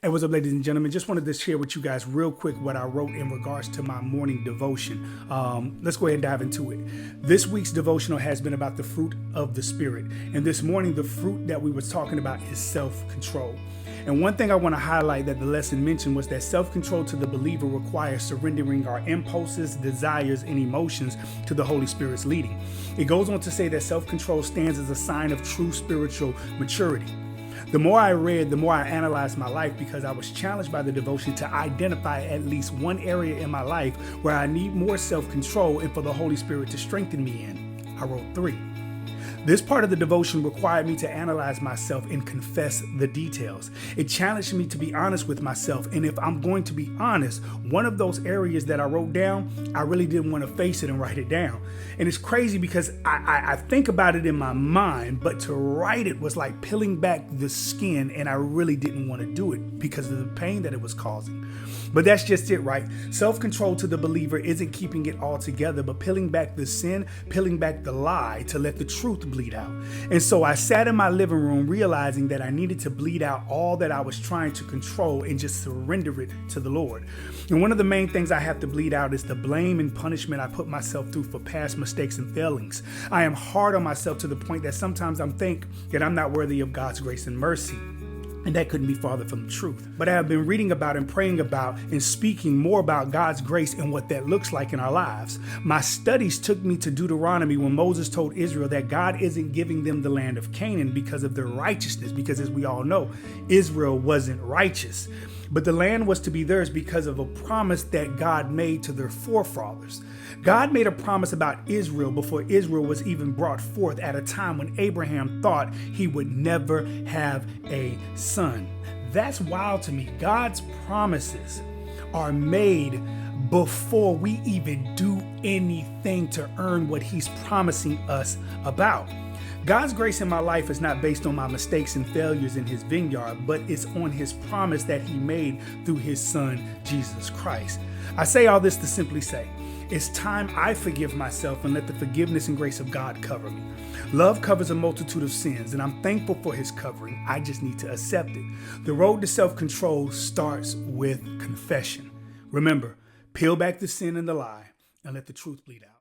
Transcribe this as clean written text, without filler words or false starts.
Hey, what's up, ladies and gentlemen? Just wanted to share with you guys real quick what I wrote in regards to my morning devotion. Let's go ahead and dive into it. This week's devotional has been about the fruit of the Spirit. And this morning, the fruit that we were talking about is self-control. And one thing I want to highlight that the lesson mentioned was that self-control to the believer requires surrendering our impulses, desires, and emotions to the Holy Spirit's leading. It goes on to say that self-control stands as a sign of true spiritual maturity. The more I read, the more I analyzed my life because I was challenged by the devotion to identify at least one area in my life where I need more self-control and for the Holy Spirit to strengthen me in. I wrote 3. This part of the devotion required me to analyze myself and confess the details. It challenged me to be honest with myself. And if I'm going to be honest, one of those areas that I wrote down, I really didn't want to face it and write it down. And it's crazy because I think about it in my mind, but to write it was like peeling back the skin, and I really didn't want to do it because of the pain that it was causing. But that's just it, right? Self-control to the believer isn't keeping it all together, but peeling back the sin, peeling back the lie to let the truth bleed out. And so I sat in my living room realizing that I needed to bleed out all that I was trying to control and just surrender it to the Lord. And one of the main things I have to bleed out is the blame and punishment I put myself through for past mistakes and failings. I am hard on myself to the point that sometimes I think that I'm not worthy of God's grace and mercy. And that couldn't be farther from the truth. But I have been reading about and praying about and speaking more about God's grace and what that looks like in our lives. My studies took me to Deuteronomy when Moses told Israel that God isn't giving them the land of Canaan because of their righteousness, because as we all know, Israel wasn't righteous. But the land was to be theirs because of a promise that God made to their forefathers. God made a promise about Israel before Israel was even brought forth at a time when Abraham thought he would never have a son. That's wild to me. God's promises are made before we even do anything to earn what he's promising us about. God's grace in my life is not based on my mistakes and failures in his vineyard, but it's on his promise that he made through his son, Jesus Christ. I say all this to simply say, it's time I forgive myself and let the forgiveness and grace of God cover me. Love covers a multitude of sins, and I'm thankful for his covering. I just need to accept it. The road to self-control starts with confession. Remember, peel back the sin and the lie and let the truth bleed out.